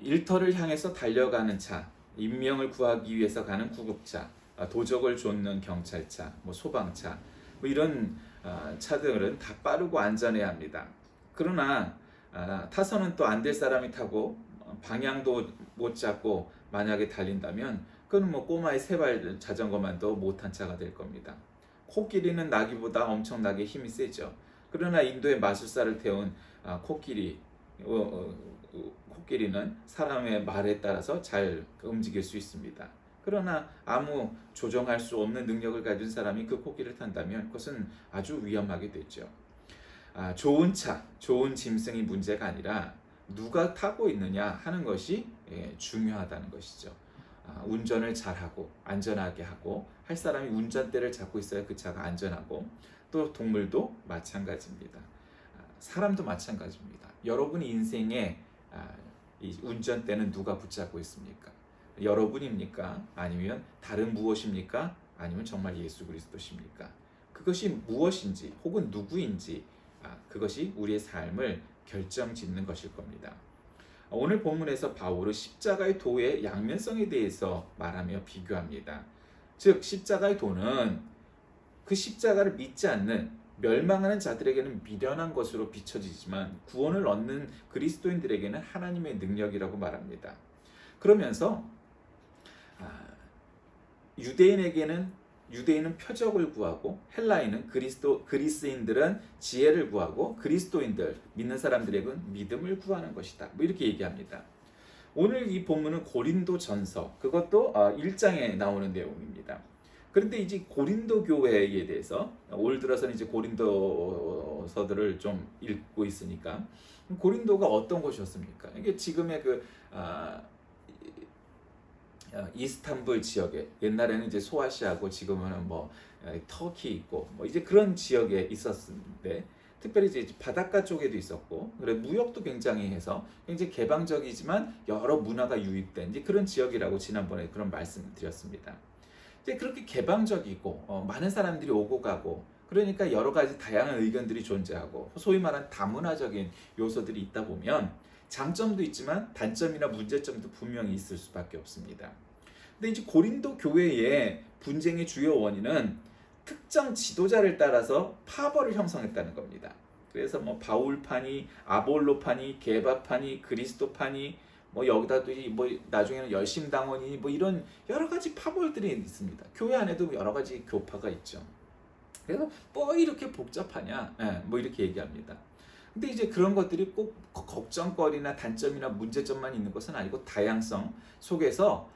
일터를 향해서 달려가는 차, 인명을 구하기 위해서 가는 구급차, 도적을 쫓는 경찰차, 뭐 소방차, 뭐 이런 차들은 다 빠르고 안전해야 합니다. 그러나 타서는 또 안 될 사람이 타고 방향도 못 잡고 만약에 달린다면 그건 뭐 꼬마의 세발 자전거만도 못한 차가 될 겁니다. 코끼리는 나귀보다 엄청나게 힘이 세죠. 그러나 인도의 마술사를 태운 코끼리, 코끼리는 사람의 말에 따라서 잘 움직일 수 있습니다. 그러나 아무 조정할 수 없는 능력을 가진 사람이 그 코끼리를 탄다면 그것은 아주 위험하게 되죠. 좋은 차, 좋은 짐승이 문제가 아니라 누가 타고 있느냐 하는 것이 중요하다는 것이죠. 운전을 잘하고 안전하게 하고 할 사람이 운전대를 잡고 있어야 그 차가 안전하고, 또 동물도 마찬가지입니다. 사람도 마찬가지입니다. 여러분의 인생에 이 운전대는 누가 붙잡고 있습니까? 여러분입니까? 아니면 다른 무엇입니까? 아니면 정말 예수 그리스도십니까? 그것이 무엇인지 혹은 누구인지 그것이 우리의 삶을 결정짓는 것일 겁니다. 오늘 본문에서 바울은 십자가의 도의 양면성에 대해서 말하며 비교합니다. 즉 십자가의 도는 그 십자가를 믿지 않는 멸망하는 자들에게는 미련한 것으로 비춰지지만 구원을 얻는 그리스도인들에게는 하나님의 능력이라고 말합니다. 그러면서 유대인은 표적을 구하고 헬라인은 그리스인들은 지혜를 구하고 그리스도인들 믿는 사람들에게는 믿음을 구하는 것이다. 뭐 이렇게 얘기합니다. 오늘 이 본문은 고린도전서, 그것도 1장에 나오는 내용입니다. 그런데 이제 고린도 교회에 대해서 올 들어서는 이제 고린도서들을 좀 읽고 있으니까 고린도가 어떤 곳이었습니까? 이게 지금의 이스탄불 지역에, 옛날에는 이제 소아시아고 지금은 뭐 터키 있고 뭐 이제 그런 지역에 있었는데, 특별히 이제 바닷가 쪽에도 있었고, 그래 무역도 굉장히 해서 굉장히 개방적이지만 여러 문화가 유입된 이제 그런 지역이라고 지난번에 그런 말씀을 드렸습니다. 이제 그렇게 개방적이고 많은 사람들이 오고 가고, 그러니까 여러 가지 다양한 의견들이 존재하고 소위 말하는 다문화적인 요소들이 있다 보면 장점도 있지만 단점이나 문제점도 분명히 있을 수밖에 없습니다. 근데 이제 고린도 교회의 분쟁의 주요 원인은 특정 지도자를 따라서 파벌을 형성했다는 겁니다. 그래서 뭐 바울파니, 아볼로파니, 게바파니, 그리스도파니, 뭐 여기다도 뭐 나중에는 열심당원이 뭐 이런 여러 가지 파벌들이 있습니다. 교회 안에도 여러 가지 교파가 있죠. 그래서 뭐 이렇게 복잡하냐, 뭐 이렇게 얘기합니다. 근데 이제 그런 것들이 꼭 걱정거리나 단점이나 문제점만 있는 것은 아니고 다양성 속에서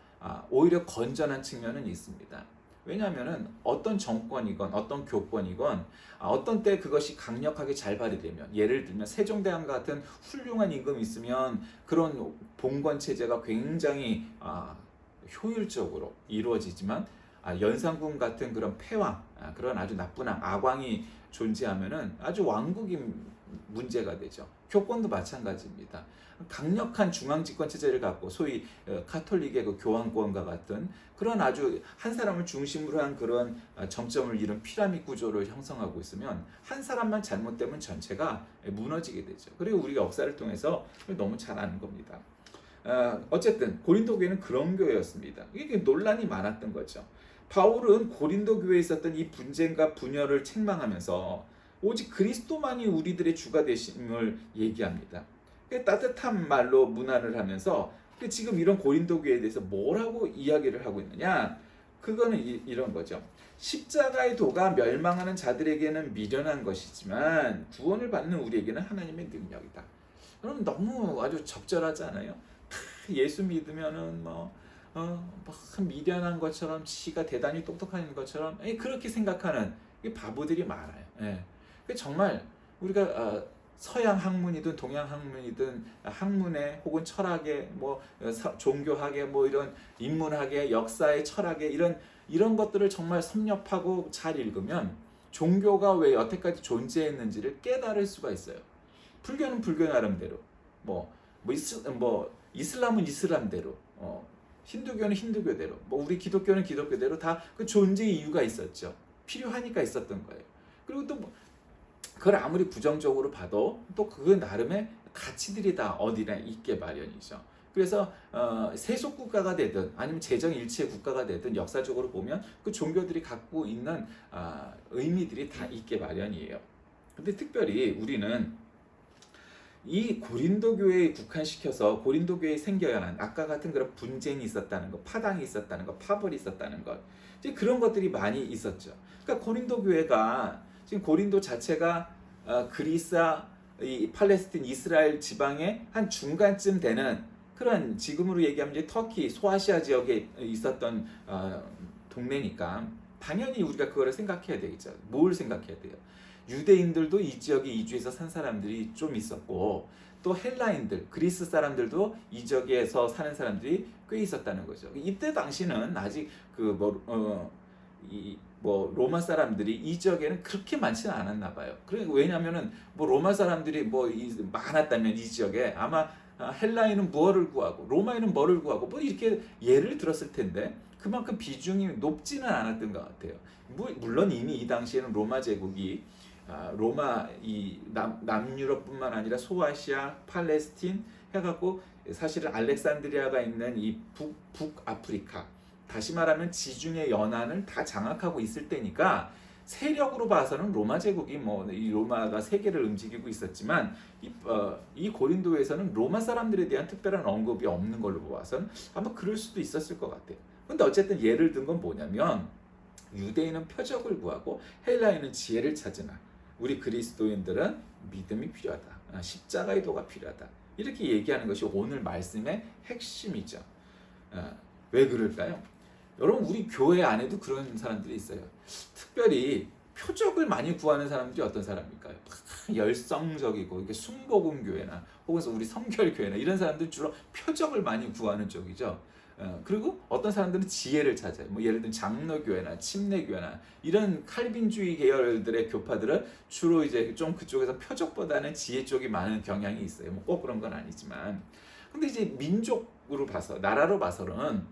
오히려 건전한 측면은 있습니다. 왜냐하면은 어떤 정권이건 어떤 교권이건 어떤 때 그것이 강력하게 잘 발휘되면, 예를 들면 세종대왕 같은 훌륭한 임금이 있으면 그런 봉건 체제가 굉장히 효율적으로 이루어지지만, 연산군 같은 그런 패왕, 그런 아주 나쁜 악왕이 존재하면은 아주 왕국이 문제가 되죠. 교권도 마찬가지입니다. 강력한 중앙집권 체제를 갖고 소위 카톨릭의 그 교황권과 같은 그런 아주 한 사람을 중심으로 한 그런 정점을 이룬 피라미드 구조를 형성하고 있으면 한 사람만 잘못되면 전체가 무너지게 되죠. 그리고 우리가 역사를 통해서 너무 잘 아는 겁니다. 어쨌든 고린도 교회는 그런 교회였습니다. 이게 논란이 많았던 거죠. 바울은 고린도 교회에 있었던 이 분쟁과 분열을 책망하면서 오직 그리스도만이 우리들의 주가 되심을 얘기합니다. 따뜻한 말로 문안을 하면서 지금 이런 고린도 교회에 대해서 뭐라고 이야기를 하고 있느냐? 그거는 이런 거죠. 십자가의 도가 멸망하는 자들에게는 미련한 것이지만 구원을 받는 우리에게는 하나님의 능력이다. 그럼 너무 아주 적절하지 않아요? 예수 믿으면은 미련한 것처럼, 지가 대단히 똑똑한 것처럼 그렇게 생각하는 바보들이 많아요. 정말 우리가 서양 학문이든 동양 학문이든 학문에 혹은 철학에 종교학에 이런 인문학에 역사에 철학에 이런 것들을 정말 섭렵하고 잘 읽으면 종교가 왜 여태까지 존재했는지를 깨달을 수가 있어요. 불교는 불교 나름대로, 이슬람은 이슬람대로, 힌두교는 힌두교대로, 우리 기독교는 기독교대로 다 그 존재 이유가 있었죠. 필요하니까 있었던 거예요. 그리고 또 그걸 아무리 부정적으로 봐도 또 그 나름의 가치들이 다 어디나 있게 마련이죠. 그래서 세속 국가가 되든 아니면 재정 일체 국가가 되든 역사적으로 보면 그 종교들이 갖고 있는 의미들이 다 있게 마련이에요. 근데 특별히 우리는 이 고린도 교회에 국한시켜서 고린도 교회에 생겨야 하는 아까 같은 그런 분쟁이 있었다는 것, 파당이 있었다는 것, 파벌이 있었다는 것, 이제 그런 것들이 많이 있었죠. 그러니까 고린도 교회가 지금 고린도 자체가 그리스, 이 팔레스틴, 이스라엘 지방의 한 중간쯤 되는 그런 지금으로 얘기하면 이제 터키, 소아시아 지역에 있었던 동네니까 당연히 우리가 그거를 생각해야 되겠죠. 뭘 생각해야 돼요? 유대인들도 이 지역에 이주해서 산 사람들이 좀 있었고 또 헬라인들, 그리스 사람들도 이 지역에서 사는 사람들이 꽤 있었다는 거죠. 이때 당시는 아직 로마 사람들이 이 지역에는 그렇게 많지는 않았나 봐요. 왜냐하면은 로마 사람들이 많았다면 이 지역에 아마 헬라인은 무엇을 구하고 로마인은 뭐를 구하고 이렇게 예를 들었을 텐데 그만큼 비중이 높지는 않았던 것 같아요. 물론 이미 이 당시에는 로마 제국이 로마 이 남유럽뿐만 아니라 소아시아, 팔레스틴 해갖고 사실은 알렉산드리아가 있는 이 북아프리카, 다시 말하면 지중해 연안을 다 장악하고 있을 때니까 세력으로 봐서는 로마 제국이 이 로마가 세계를 움직이고 있었지만 이 고린도에서는 로마 사람들에 대한 특별한 언급이 없는 걸로 보아서는 아마 그럴 수도 있었을 것 같아요. 근데 어쨌든 예를 든 건 뭐냐면 유대인은 표적을 구하고 헬라인은 지혜를 찾으나 우리 그리스도인들은 믿음이 필요하다. 십자가의 도가 필요하다. 이렇게 얘기하는 것이 오늘 말씀의 핵심이죠. 왜 그럴까요? 여러분 우리 교회 안에도 그런 사람들이 있어요. 특별히 표적을 많이 구하는 사람들이 어떤 사람일까요? 열성적이고 이게 순복음 교회나 혹은 우리 성결 교회나 이런 사람들 주로 표적을 많이 구하는 쪽이죠. 그리고 어떤 사람들은 지혜를 찾아요. 예를 들면 장로교회나 침례교회나 이런 칼빈주의 계열들의 교파들은 주로 이제 좀 그쪽에서 표적보다는 지혜 쪽이 많은 경향이 있어요. 꼭 그런 건 아니지만, 근데 이제 민족으로 봐서 나라로 봐서는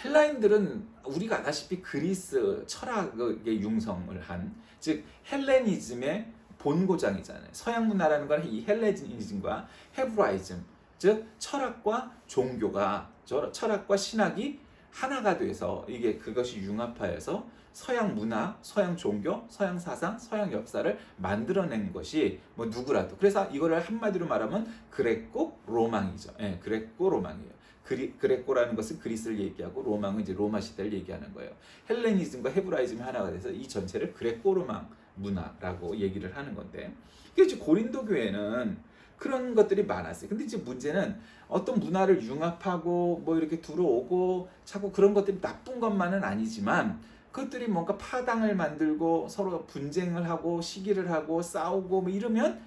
헬라인들은 우리가 아다시피 그리스 철학의 융성을 한, 즉 헬레니즘의 본고장이잖아요. 서양 문화라는 건 이 헬레니즘과 헤브라이즘, 즉 철학과 종교가, 철학과 신학이 하나가 돼서 그것이 융합하여서 서양 문화, 서양 종교, 서양 사상, 서양 역사를 만들어낸 것이 누구라도, 그래서 이거를 한마디로 말하면 그레코 로망이죠. 그레코 로망이에요. 그레코라는 것은 그리스를 얘기하고 로망은 이제 로마 시대를 얘기하는 거예요. 헬레니즘과 헤브라이즘이 하나가 돼서 이 전체를 그레코 로망 문화라고 얘기를 하는 건데, 그래서 고린도 교회는 그런 것들이 많았어요. 근데 이제 문제는 어떤 문화를 융합하고 이렇게 들어오고 자꾸 그런 것들이 나쁜 것만은 아니지만 그것들이 뭔가 파당을 만들고 서로 분쟁을 하고 시기를 하고 싸우고 이러면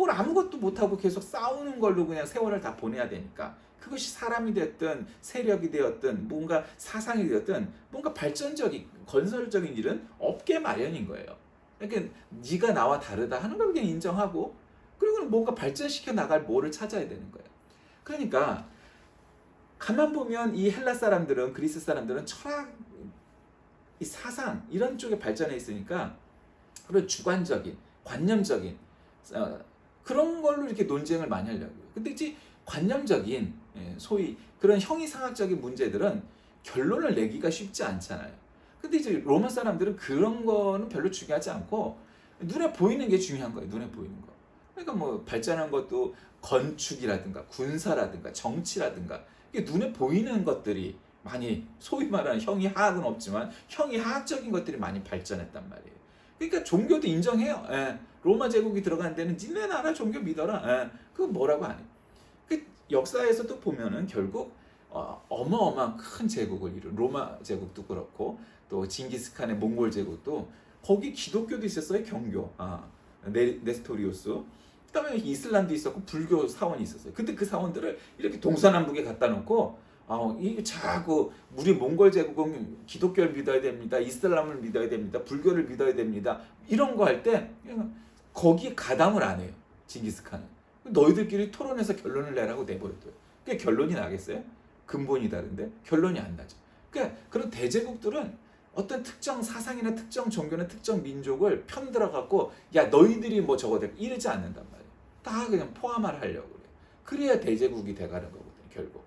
아무것도 못하고 계속 싸우는 걸로 그냥 세월을 다 보내야 되니까 그것이 사람이 됐든 세력이 되었든 뭔가 사상이 되었든 뭔가 발전적인 건설적인 일은 없게 마련인 거예요. 그러니까 네가 나와 다르다 하는 걸 그냥 인정하고 그리고 뭔가 발전시켜 나갈 뭐를 찾아야 되는 거예요. 그러니까 가만 보면 이 헬라 사람들은, 그리스 사람들은 철학, 이 사상 이런 쪽에 발전해 있으니까 그런 주관적인, 관념적인 그런 걸로 이렇게 논쟁을 많이 하려고요. 근데 이제 관념적인 소위 그런 형이상학적인 문제들은 결론을 내기가 쉽지 않잖아요. 근데 이제 로마 사람들은 그런 거는 별로 중요하지 않고 눈에 보이는 게 중요한 거예요. 눈에 보이는 거. 그러니까 발전한 것도 건축이라든가 군사라든가 정치라든가 이게 눈에 보이는 것들이 많이, 소위 말하는 형이하학은 없지만 형이하학적인 것들이 많이 발전했단 말이에요. 그러니까 종교도 인정해요. 로마 제국이 들어간 데는 니네 나라 종교 믿어라. 그거 뭐라고 안 해요. 그 역사에서도 보면은 결국 어마어마한 큰 제국을 이룬 로마 제국도 그렇고 또 징기스칸의 몽골 제국도 거기 기독교도 있었어요. 경교. 네스토리우스. 그다음에 이슬람도 있었고 불교 사원이 있었어요. 근데 그 사원들을 이렇게 동서남북에 갖다 놓고 이게 자꾸 우리 몽골 제국은 기독교를 믿어야 됩니다. 이슬람을 믿어야 됩니다. 불교를 믿어야 됩니다. 이런 거 할 때 거기에 가담을 안 해요. 징기스칸은. 너희들끼리 토론해서 결론을 내라고 내버려둬요. 그게 결론이 나겠어요? 근본이 다른데 결론이 안 나죠. 그러니까 그런 대제국들은 어떤 특정 사상이나 특정 종교나 특정 민족을 편들어 갖고 야 너희들이 저거 돼 이러지 않는단 말이에요. 다 그냥 포함을 하려고 그래요. 그래야 대제국이 돼가는 거거든요, 결국.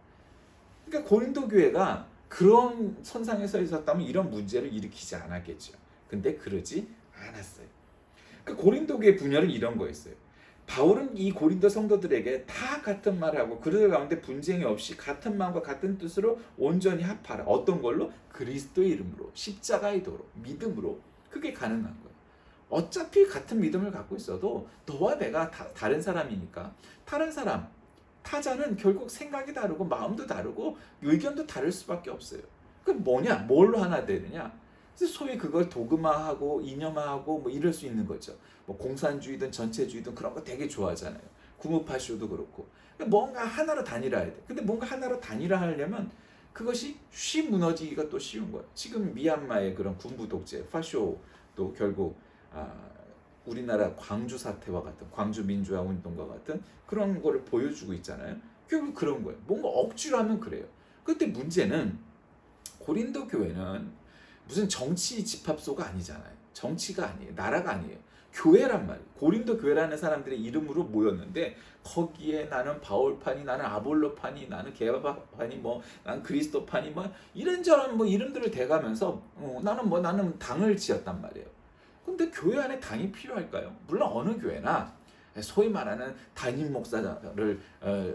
그러니까 고린도 교회가 그런 선상에 서 있었다면 이런 문제를 일으키지 않았겠죠. 근데 그러지 않았어요. 그러니까 고린도 교회 분열은 이런 거였어요. 바울은 이 고린도 성도들에게 다 같은 말을 하고 그들 가운데 분쟁이 없이 같은 마음과 같은 뜻으로 온전히 합하라. 어떤 걸로? 그리스도의 이름으로, 십자가의 도로, 믿음으로. 그게 가능한 거예요. 어차피 같은 믿음을 갖고 있어도 너와 내가 다른 사람이니까 다른 사람, 타자는 결국 생각이 다르고 마음도 다르고 의견도 다를 수밖에 없어요. 그 뭐냐? 뭘로 하나 되느냐? 소위 그걸 도그마하고 이념화하고 뭐 이럴 수 있는 거죠. 뭐 공산주의든 전체주의든 그런 거 되게 좋아하잖아요. 구무파쇼도 그렇고. 뭔가 하나로 단일화해야 돼. 근데 뭔가 하나로 단일화하려면 그것이 무너지기가 또 쉬운 거예요. 지금 미얀마의 그런 군부 독재, 파쇼도 결국 우리나라 광주 사태와 같은, 광주 민주화 운동과 같은 그런 거를 보여주고 있잖아요. 결국 그런 거예요. 뭔가 억지로 하면 그래요. 근데 문제는 고린도 교회는 무슨 정치 집합소가 아니잖아요. 정치가 아니에요. 나라가 아니에요. 교회란 말이에요. 고린도 교회라는 사람들의 이름으로 모였는데 거기에 나는 바울파니, 나는 아볼로파니, 나는 게바파니, 뭐 나는 그리스도파니, 뭐 이런저런 뭐 이름들을 대가면서 나는 당을 지었단 말이에요. 근데 교회 안에 당이 필요할까요? 물론 어느 교회나 소위 말하는 담임 목사를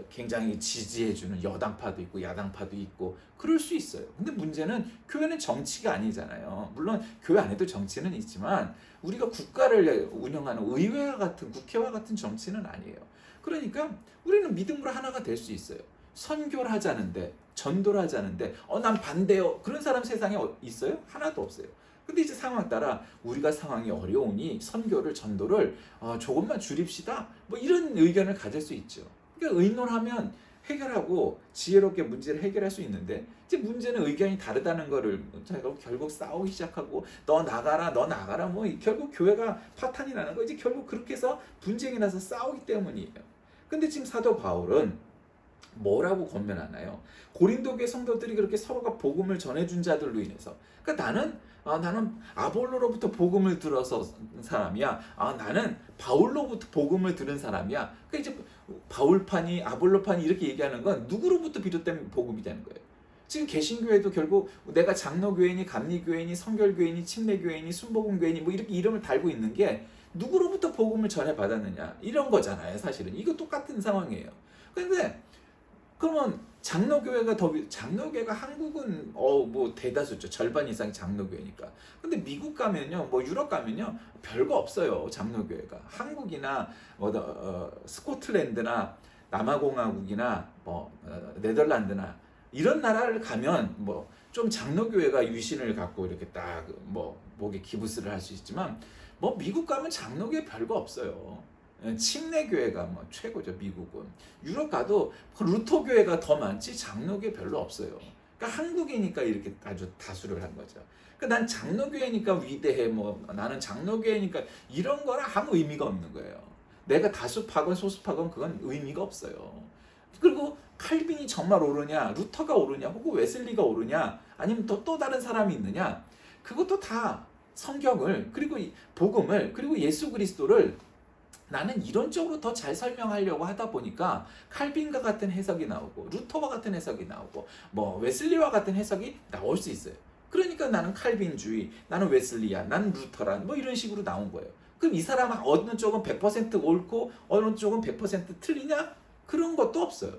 굉장히 지지해주는 여당파도 있고 야당파도 있고 그럴 수 있어요. 근데 문제는 교회는 정치가 아니잖아요. 물론 교회 안에도 정치는 있지만 우리가 국가를 운영하는 의회와 같은, 국회와 같은 정치는 아니에요. 그러니까 우리는 믿음으로 하나가 될 수 있어요. 선교를 하자는데, 전도를 하자는데 난 반대요. 그런 사람 세상에 있어요? 하나도 없어요. 근데 이제 상황 따라 우리가 상황이 어려우니 선교를, 전도를 조금만 줄입시다, 뭐 이런 의견을 가질 수 있죠. 그러니까 의논하면 해결하고 지혜롭게 문제를 해결할 수 있는데 이제 문제는 의견이 다르다는 거를 결국 싸우기 시작하고 너 나가라 뭐 결국 교회가 파탄이 나는 거, 이제 결국 그렇게 해서 분쟁이 나서 싸우기 때문이에요. 근데 지금 사도 바울은 뭐라고 권면하나요? 고린도교의 성도들이 그렇게 서로가 복음을 전해준 자들로 인해서, 그러니까 나는 아볼로로부터 복음을 들어서 사람이야. 나는 바울로부터 복음을 들은 사람이야. 그러니까 이제 바울파니, 아볼로파니 이렇게 얘기하는 건 누구로부터 비롯된 복음이 되는 거예요. 지금 개신교회도 결국 내가 장로교회니, 감리교회니, 성결교회니, 침례교회니, 순복음교회니 뭐 이렇게 이름을 달고 있는 게 누구로부터 복음을 전해받았느냐 이런 거잖아요. 사실은 이거 똑같은 상황이에요. 근데 그러면 장로교회가 한국은 뭐 대다수죠. 절반 이상이 장로교회니까. 근데 미국 가면요, 뭐 유럽 가면요, 별거 없어요. 장로교회가. 한국이나 스코틀랜드나 남아공화국이나 네덜란드나 이런 나라를 가면 뭐 좀 장로교회가 유신을 갖고 이렇게 딱 뭐 목에 기부스를 할 수 있지만 뭐 미국 가면 장로교회 별거 없어요. 침례교회가 뭐 최고죠. 미국은. 유럽 가도 루터 교회가 더 많지 장로교회 별로 없어요. 그러니까 한국이니까 이렇게 아주 다수를 한 거죠. 그러니까 난 장로교회니까 위대해, 뭐 나는 장로교회니까 이런 거는 아무 의미가 없는 거예요. 내가 다수파건 소수파건 그건 의미가 없어요. 그리고 칼빈이 정말 옳으냐, 루터가 옳으냐, 혹은 웨슬리가 옳으냐, 아니면 또 다른 사람이 있느냐, 그것도 다 성경을, 그리고 복음을, 그리고 예수 그리스도를 나는 이론적으로 더 잘 설명하려고 하다 보니까 칼빈과 같은 해석이 나오고 루터와 같은 해석이 나오고 뭐 웨슬리와 같은 해석이 나올 수 있어요. 그러니까 나는 칼빈주의, 나는 웨슬리야, 나는 루터란 뭐 이런 식으로 나온 거예요. 그럼 이 사람은 어느 쪽은 100% 옳고 어느 쪽은 100% 틀리냐? 그런 것도 없어요.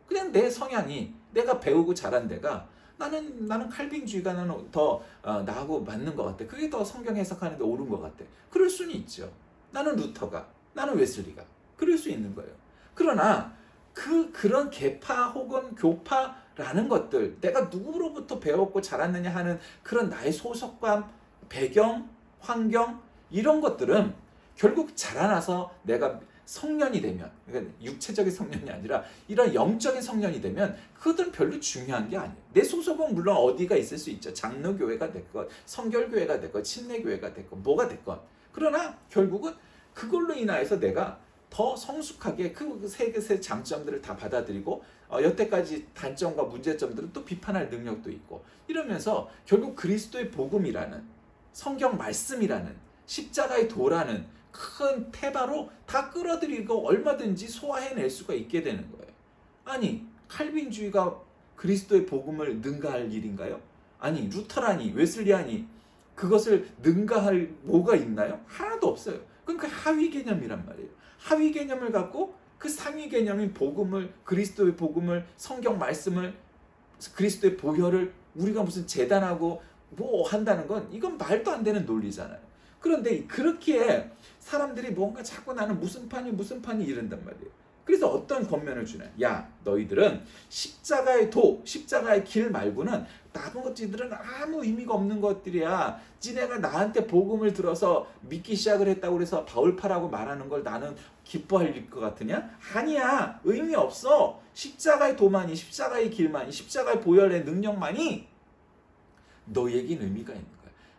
그냥 내 성향이, 내가 배우고 자란 데가 나는 칼빈주의가 나는 더 나하고 맞는 것 같아. 그게 더 성경 해석하는데 옳은 것 같아. 그럴 수는 있죠. 나는 루터가, 나는 웨슬리가. 그럴 수 있는 거예요. 그러나 그런 계파 혹은 교파라는 것들, 내가 누구로부터 배웠고 자랐느냐 하는 그런 나의 소속감, 배경, 환경 이런 것들은 결국 자라나서 내가 성년이 되면, 그러니까 육체적인 성년이 아니라 이런 영적인 성년이 되면 그것들은 별로 중요한 게 아니에요. 내 소속은 물론 어디가 있을 수 있죠. 장로교회가 됐건 성결교회가 됐건 침례교회가 됐건 뭐가 됐건. 그러나 결국은 그걸로 인하여서 내가 더 성숙하게 그 세 장점들을 다 받아들이고 여태까지 단점과 문제점들을 또 비판할 능력도 있고, 이러면서 결국 그리스도의 복음이라는, 성경 말씀이라는, 십자가의 도라는 큰 테바로 다 끌어들이고 얼마든지 소화해낼 수가 있게 되는 거예요. 아니 칼빈주의가 그리스도의 복음을 능가할 일인가요? 아니 루터라니 웨슬리아니 그것을 능가할 뭐가 있나요? 하나도 없어요. 그러니까 하위 개념이란 말이에요. 하위 개념을 갖고 그 상위 개념인 복음을, 그리스도의 복음을, 성경 말씀을, 그리스도의 보혈을 우리가 무슨 재단하고 뭐 한다는 건 이건 말도 안 되는 논리잖아요. 그런데 그렇게 사람들이 뭔가 자꾸 나는 무슨 판이 이런단 말이에요. 그래서 어떤 권면을 주냐? 야, 너희들은 십자가의 십자가의 길 말고는 나머지들은 아무 의미가 없는 것들이야. 지네가 나한테 복음을 들어서 믿기 시작을 했다고 그래서 바울파라고 말하는 걸 나는 기뻐할 것 같으냐? 아니야. 의미 없어. 십자가의 도만이, 십자가의 길만이, 십자가의 보혈의 능력만이 너에겐 의미가 있는 거야.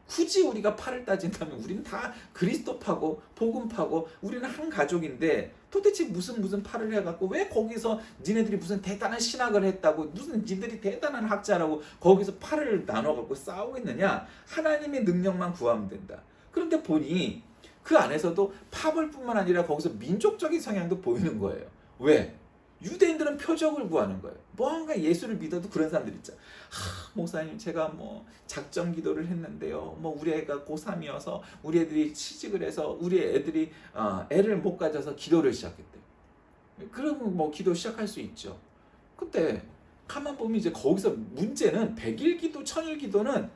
굳이 우리가 팔을 따진다면 우리는 다 그리스도파고 복음파고 우리는 한 가족인데 도대체 무슨 팔을 해갖고 왜 거기서 니네들이 무슨 대단한 신학을 했다고 무슨 니들이 대단한 학자라고 거기서 팔을 나눠갖고 싸우고 있느냐. 하나님의 능력만 구하면 된다. 그런데 보니 그 안에서도 파벌뿐만 아니라 거기서 민족적인 성향도 보이는 거예요. 왜? 유대인들은 표적을 구하는 거예요. 뭔가 예수를 믿어도 그런 사람들 있잖아. 목사님 제가 뭐 작정 기도를 했는데요. 뭐 우리 애가 고3이어서 우리 애들이 취직을 해서 우리 애들이 애를 못 가져서 기도를 시작했대요. 그러면 뭐 기도 시작할 수 있죠. 근데 가만 보면 이제 거기서 문제는 100일 기도, 1000일 기도는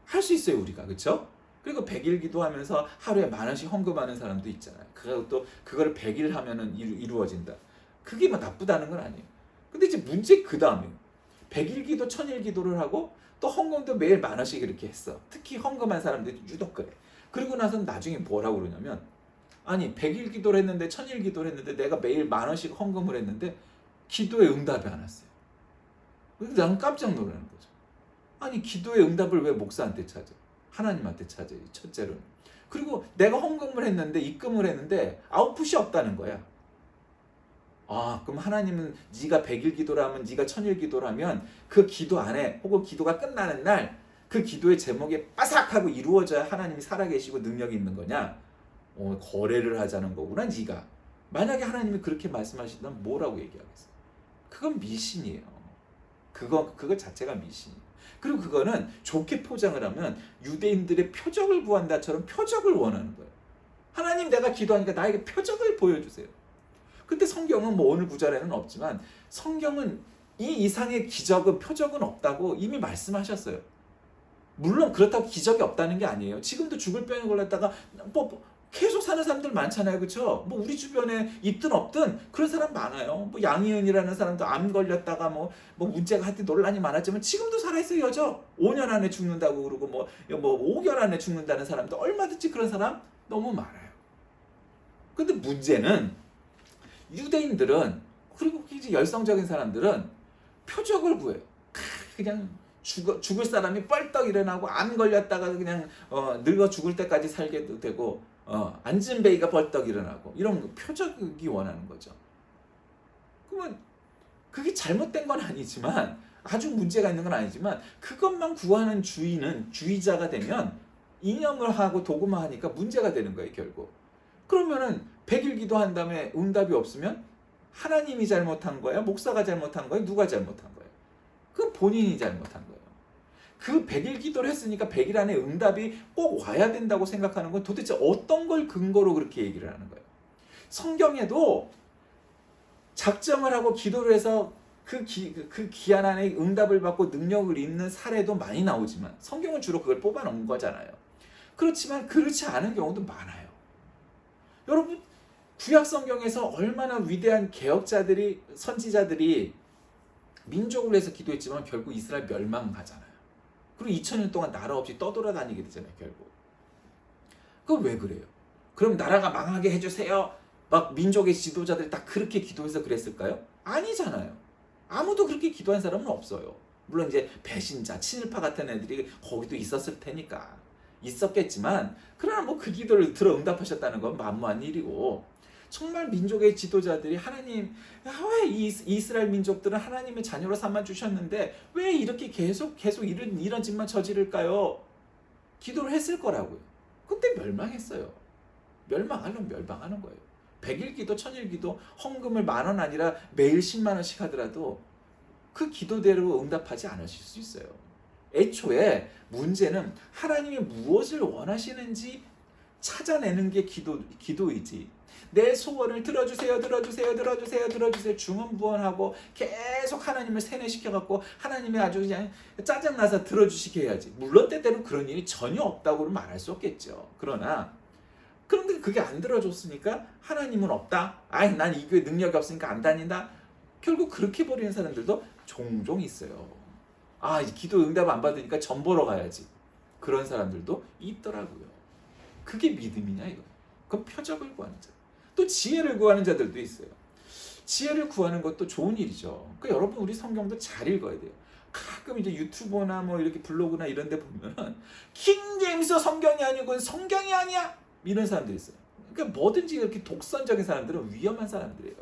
할 수 있어요 우리가. 그렇죠? 그리고 100일 기도하면서 하루에 10,000원씩 헌금하는 사람도 있잖아요. 그것도 그거를 100일 하면은 이루어진다. 그게 뭐 나쁘다는 건 아니에요. 근데 이제 문제 그 다음에 100일 기도, 1000일 기도를 하고 또 헌금도 매일 10,000원씩 이렇게 했어. 특히 헌금한 사람들이 유독 그래. 그리고 나서 나중에 뭐라고 그러냐면 아니 100일 기도를 했는데 1000일 기도를 했는데 내가 매일 10,000원씩 헌금을 했는데 기도에 응답이 안 왔어요. 그래서 나는 깜짝 놀라는 거죠. 아니 기도의 응답을 왜 목사한테 찾아? 하나님한테 찾아요. 첫째로는. 그리고 내가 헌금을 했는데 입금을 했는데 아웃풋이 없다는 거야. 그럼 하나님은 네가 100일 기도를 하면 네가 1000일 기도를 하면 그 기도 안에 혹은 기도가 끝나는 날 그 기도의 제목에 빠삭하고 이루어져야 하나님이 살아계시고 능력이 있는 거냐? 거래를 하자는 거구나 네가. 만약에 하나님이 그렇게 말씀하신다면 뭐라고 얘기하겠어요? 그건 미신이에요. 그거 자체가 미신이에요. 그리고 그거는 좋게 포장을 하면 유대인들의 표적을 구한다처럼 표적을 원하는 거예요. 하나님 내가 기도하니까 나에게 표적을 보여주세요. 근데 성경은 뭐 오늘 구절에는 없지만 성경은 이 이상의 기적은 표적은 없다고 이미 말씀하셨어요. 물론 그렇다고 기적이 없다는 게 아니에요. 지금도 죽을 병에 걸렸다가 뭐 계속 사는 사람들 많잖아요. 그렇죠? 뭐 우리 주변에 있든 없든 그런 사람 많아요. 뭐 양희은이라는 사람도 암 걸렸다가 뭐 문제가 하여튼 논란이 많았지만 지금도 살아있어요. 여죠. 5년 안에 죽는다고 그러고 뭐 5개월 안에 죽는다는 사람도 얼마든지 그런 사람 너무 많아요. 근데 문제는 유대인들은 그리고 이제 열성적인 사람들은 표적을 구해요. 그냥 죽을 사람이 뻘떡 일어나고 암 걸렸다가 그냥 늙어 죽을 때까지 살게도 되고 앉은 베이가 벌떡 일어나고 이런 표적이 원하는 거죠. 그러면 그게 잘못된 건 아니지만 아주 문제가 있는 건 아니지만 그것만 구하는 주의자가 되면 이념을 하고 도구화하니까 문제가 되는 거예요 결국. 그러면은 100일 기도한 다음에 응답이 없으면 하나님이 잘못한 거야? 목사가 잘못한 거야? 누가 잘못한 거야? 그 본인이 잘못한 거예요. 그 100일 기도를 했으니까 100일 안에 응답이 꼭 와야 된다고 생각하는 건 도대체 어떤 걸 근거로 그렇게 얘기를 하는 거예요? 성경에도 작정을 하고 기도를 해서 그 기한 안에 응답을 받고 능력을 입는 사례도 많이 나오지만 성경은 주로 그걸 뽑아놓은 거잖아요. 그렇지만 그렇지 않은 경우도 많아요. 여러분 구약 성경에서 얼마나 위대한 개혁자들이 선지자들이 민족을 위해서 기도했지만 결국 이스라엘 멸망하잖아요. 그리고 2000년 동안 나라 없이 떠돌아다니게 되잖아요. 결국. 그건 왜 그래요? 그럼 나라가 망하게 해주세요. 막 민족의 지도자들이 다 그렇게 기도해서 그랬을까요? 아니잖아요. 아무도 그렇게 기도한 사람은 없어요. 물론 이제 배신자, 친일파 같은 애들이 거기도 있었을 테니까 있었겠지만 그러나 뭐 그 기도를 들어 응답하셨다는 건 만무한 일이고 정말 민족의 지도자들이 하나님 왜 이스라엘 민족들은 하나님의 자녀로 삼아 주셨는데 왜 이렇게 계속 이런 짓만 저지를까요? 기도를 했을 거라고요. 근데 멸망했어요. 멸망하려면 멸망하는 거예요. 100일 기도, 1000일 기도, 헌금을 10,000원 아니라 매일 10만 원씩 하더라도 그 기도대로 응답하지 않으실 수 있어요. 애초에 문제는 하나님이 무엇을 원하시는지 찾아내는 게 기도이지. 내 소원을 들어주세요, 들어주세요, 들어주세요, 들어주세요 중언부언하고 계속 하나님을 세뇌시켜갖고 하나님이 아주 그냥 짜증나서 들어주시게 해야지. 물론 때때로 그런 일이 전혀 없다고는 말할 수 없겠죠. 그런데 그게 안 들어줬으니까 하나님은 없다. 아이, 난 이 교회 능력이 없으니까 안 다닌다. 결국 그렇게 버리는 사람들도 종종 있어요. 아, 기도 응답 안 받으니까 전 보러 가야지. 그런 사람들도 있더라고요. 그게 믿음이냐 이거. 그건 표적을 구하는 자. 또 지혜를 구하는 자들도 있어요. 지혜를 구하는 것도 좋은 일이죠. 그러니까 여러분 우리 성경도 잘 읽어야 돼요. 가끔 이제 유튜버나 뭐 이렇게 블로그나 이런 데 보면은 킹제임스 성경이 아니고 성경이 아니야 이런 사람들이 있어요. 그러니까 뭐든지 이렇게 독선적인 사람들은 위험한 사람들이에요.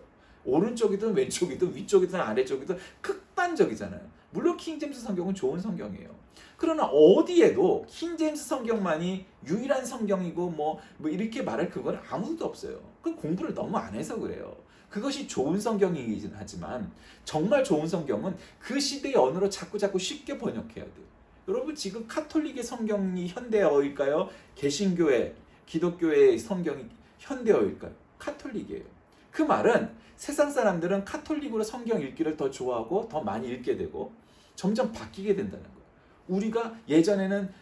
오른쪽이든 왼쪽이든 위쪽이든 아래쪽이든 극단적이잖아요. 물론 킹제임스 성경은 좋은 성경이에요. 그러나 어디에도 킹제임스 성경만이 유일한 성경이고 뭐 이렇게 말할 그건 아무도 없어요. 그 공부를 너무 안 해서 그래요. 그것이 좋은 성경이긴 하지만 정말 좋은 성경은 그 시대의 언어로 자꾸 쉽게 번역해야 돼요. 여러분 지금 카톨릭의 성경이 현대어일까요? 개신교회, 기독교의 성경이 현대어일까요? 카톨릭이에요. 그 말은 세상 사람들은 카톨릭으로 성경 읽기를 더 좋아하고 더 많이 읽게 되고 점점 바뀌게 된다는 거예요. 우리가 예전에는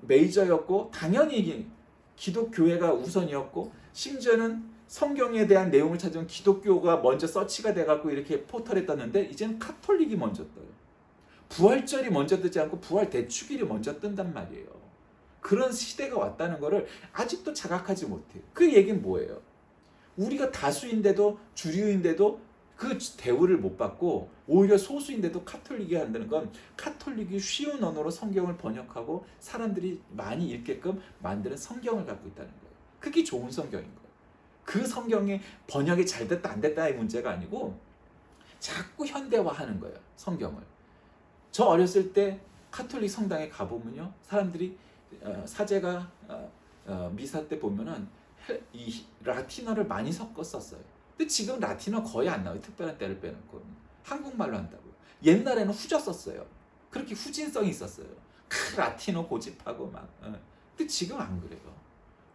메이저였고 당연히 기독교회가 우선이었고 심지어는 성경에 대한 내용을 찾으면 기독교가 먼저 서치가 돼갖고 이렇게 포털에 떴는데 이제는 카톨릭이 먼저 떠요. 부활절이 먼저 뜨지 않고 부활 대축일이 먼저 뜬단 말이에요. 그런 시대가 왔다는 것을 아직도 자각하지 못해요. 그 얘기는 뭐예요? 우리가 다수인데도 주류인데도 그 대우를 못 받고 오히려 소수인데도 카톨릭이 한다는 건 카톨릭이 쉬운 언어로 성경을 번역하고 사람들이 많이 읽게끔 만드는 성경을 갖고 있다는 거예요. 그게 좋은 성경인 거예요. 그 성경이 번역이 잘 됐다 안 됐다의 문제가 아니고 자꾸 현대화하는 거예요. 성경을. 저 어렸을 때 카톨릭 성당에 가보면요. 사람들이 사제가 미사 때 보면은 이 라틴어를 많이 섞어 썼어요. 근데 지금 라틴어 거의 안 나와요. 특별한 때를 빼놓고 한국말로 한다고요. 옛날에는 후져 썼어요. 그렇게 후진성이 있었어요. 라틴어 고집하고 막. 근데 지금 안 그래요.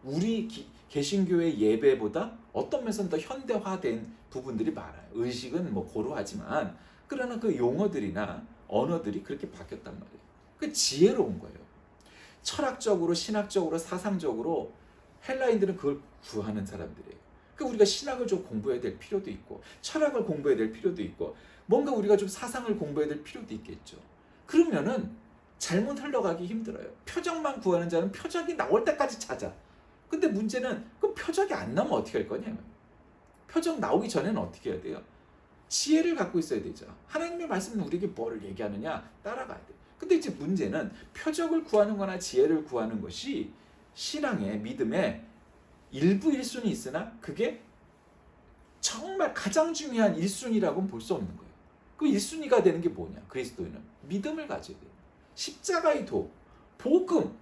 우리 개신교의 예배보다 어떤 면에서는 더 현대화된 부분들이 많아요. 의식은 뭐 고루하지만 그러나 그 용어들이나 언어들이 그렇게 바뀌었단 말이에요. 그 지혜로운 거예요. 철학적으로, 신학적으로, 사상적으로 헬라인들은 그걸 구하는 사람들이에요. 그러니까 우리가 신학을 좀 공부해야 될 필요도 있고 철학을 공부해야 될 필요도 있고 뭔가 우리가 좀 사상을 공부해야 될 필요도 있겠죠. 그러면은 잘못 흘러가기 힘들어요. 표적만 구하는 자는 표적이 나올 때까지 찾아. 근데 문제는 그 표적이 안 나오면 어떻게 할 거냐면 표적 나오기 전에는 어떻게 해야 돼요? 지혜를 갖고 있어야 되죠. 하나님의 말씀은 우리에게 뭐를 얘기하느냐 따라가야 돼요. 근데 이제 문제는 표적을 구하는 거나 지혜를 구하는 것이 신앙의 믿음의 일부 1순위 있으나 그게 정말 가장 중요한 1순위라고는 볼 수 없는 거예요. 그 1순위가 되는 게 뭐냐? 그리스도인은 믿음을 가져야 돼요. 십자가의 도, 복음,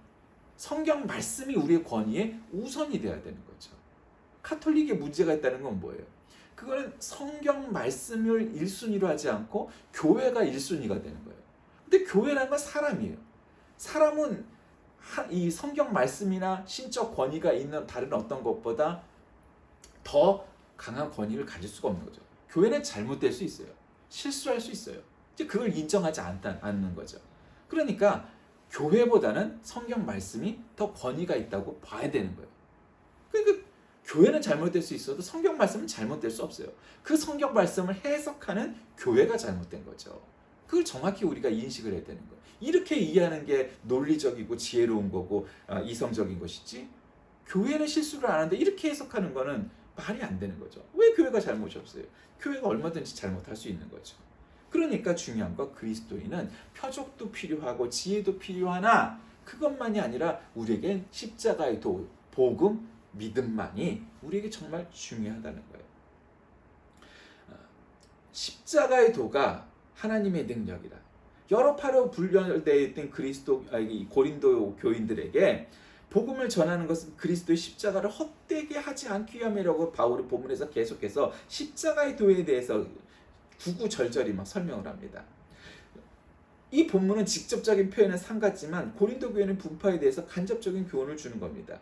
성경 말씀이 우리의 권위에 우선이 돼야 되는 거죠. 카톨릭에 문제가 있다는 건 뭐예요? 그거는 성경 말씀을 1순위로 하지 않고 교회가 1순위가 되는 거예요. 근데 교회라는 건 사람이에요. 사람은 이 성경 말씀이나 신적 권위가 있는 다른 어떤 것보다 더 강한 권위를 가질 수가 없는 거죠. 교회는 잘못될 수 있어요. 실수할 수 있어요. 이제 그걸 인정하지 않는 거죠. 그러니까 교회보다는 성경 말씀이 더 권위가 있다고 봐야 되는 거예요. 그러니까 교회는 잘못될 수 있어도 성경 말씀은 잘못될 수 없어요. 그 성경 말씀을 해석하는 교회가 잘못된 거죠. 그걸 정확히 우리가 인식을 해야 되는 거예요. 이렇게 이해하는 게 논리적이고 지혜로운 거고 이성적인 것이지 교회는 실수를 안 하는데 이렇게 해석하는 거는 말이 안 되는 거죠. 왜 교회가 잘못이 없어요? 교회가 얼마든지 잘못할 수 있는 거죠. 그러니까 중요한 건 그리스도인은 표적도 필요하고 지혜도 필요하나 그것만이 아니라 우리에겐 십자가의 도, 복음, 믿음만이 우리에게 정말 중요하다는 거예요. 십자가의 도가 하나님의 능력이다. 여러 파로 분열되어 있던 고린도 교인들에게 복음을 전하는 것은 그리스도의 십자가를 헛되게 하지 않기 위함이라고 바울이 본문에서 계속해서 십자가의 도에 대해서 구구절절히 막 설명을 합니다. 이 본문은 직접적인 표현은 상같지만 고린도 교회는 분파에 대해서 간접적인 교훈을 주는 겁니다.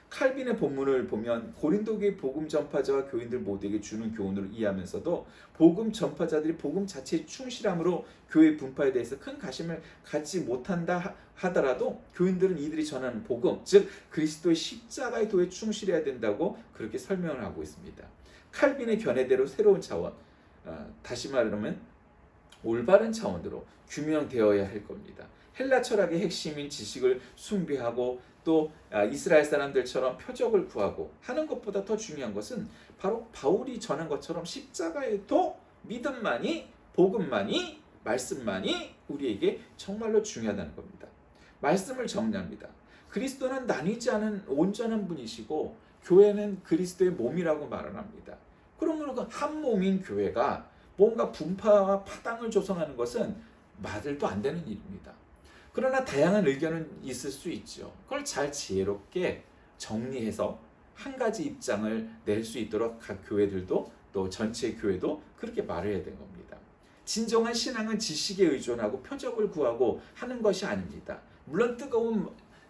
칼빈의 본문을 보면 고린도 교회 복음 전파자와 교인들 모두에게 주는 교훈을 이해하면서도 복음 전파자들이 복음 자체에 충실함으로 교회 분파에 대해서 큰 관심을 갖지 못한다 하더라도 교인들은 이들이 전하는 복음, 즉 그리스도의 십자가의 도에 충실해야 된다고 그렇게 설명을 하고 있습니다. 칼빈의 견해대로 새로운 차원, 다시 말하면 올바른 차원으로 규명되어야 할 겁니다. 헬라 철학의 핵심인 지식을 숭배하고 또 이스라엘 사람들처럼 표적을 구하고 하는 것보다 더 중요한 것은 바로 바울이 전한 것처럼 십자가의 도, 믿음만이, 복음만이, 말씀만이 우리에게 정말로 중요하다는 겁니다. 말씀을 정리합니다. 그리스도는 나뉘지 않은 온전한 분이시고 교회는 그리스도의 몸이라고 말을 합니다. 그러므로 그 한 몸인 교회가 뭔가 분파와 파당을 조성하는 것은 말도 안 되는 일입니다. 그러나 다양한 의견은 있을 수 있죠. 그걸 잘 지혜롭게 정리해서 한 가지 입장을 낼 수 있도록 각 교회들도 또 전체 교회도 그렇게 말을 해야 되는 겁니다. 진정한 신앙은 지식에 의존하고 표적을 구하고 하는 것이 아닙니다. 물론 뜨거운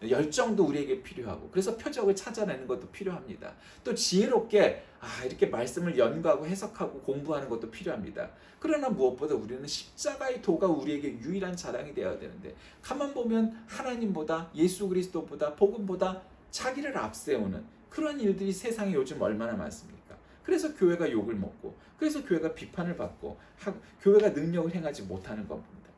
열정도 우리에게 필요하고 그래서 표적을 찾아내는 것도 필요합니다. 또 지혜롭게 이렇게 말씀을 연구하고 해석하고 공부하는 것도 필요합니다. 그러나 무엇보다 우리는 십자가의 도가 우리에게 유일한 자랑이 되어야 되는데 가만 보면 하나님보다 예수 그리스도보다 복음보다 자기를 앞세우는 그런 일들이 세상에 요즘 얼마나 많습니까? 그래서 교회가 욕을 먹고 그래서 교회가 비판을 받고 교회가 능력을 행하지 못하는 겁니다.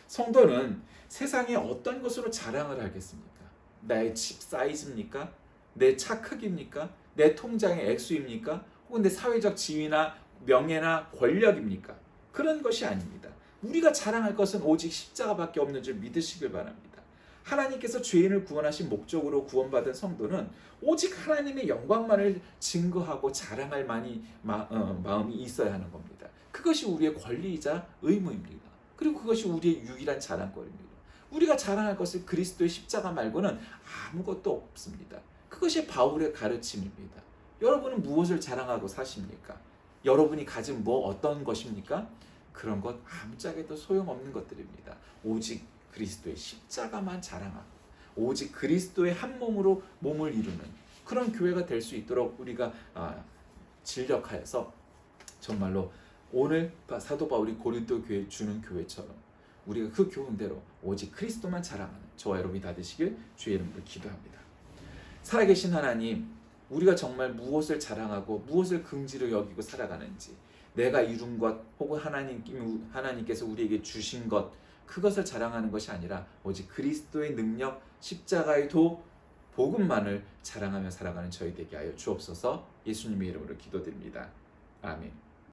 성도는 세상에 어떤 것으로 자랑을 하겠습니까? 나의 집 사이즈입니까? 내 차 크기입니까? 내 통장의 액수입니까? 혹은 내 사회적 지위나 명예나 권력입니까? 그런 것이 아닙니다. 우리가 자랑할 것은 오직 십자가밖에 없는 줄 믿으시길 바랍니다. 하나님께서 죄인을 구원하신 목적으로 구원받은 성도는 오직 하나님의 영광만을 증거하고 자랑할 마음이 있어야 하는 겁니다. 그것이 우리의 권리이자 의무입니다. 그리고 그것이 우리의 유일한 자랑거리입니다. 우리가 자랑할 것은 그리스도의 십자가 말고는 아무것도 없습니다. 그것이 바울의 가르침입니다. 여러분은 무엇을 자랑하고 사십니까? 여러분이 가진 어떤 것입니까? 그런 것 아무짝에도 소용없는 것들입니다. 오직 그리스도의 십자가만 자랑하고 오직 그리스도의 한 몸으로 몸을 이루는 그런 교회가 될 수 있도록 우리가 진력하여서 정말로 오늘 사도 바울이 고린도 교회에 주는 교회처럼 우리가 그 교훈대로 오직 그리스도만 자랑하는 저와 여러분이 다 되시길 주의 이름으로 기도합니다. 살아계신 하나님, 우리가 정말 무엇을 자랑하고 무엇을 긍지로 여기고 살아가는지 내가 이룬 것 혹은 하나님께서 우리에게 주신 것 그것을 자랑하는 것이 아니라 오직 그리스도의 능력, 십자가의 도, 복음만을 자랑하며 살아가는 저희 되게 하여 주옵소서. 예수님의 이름으로 기도드립니다. 아멘.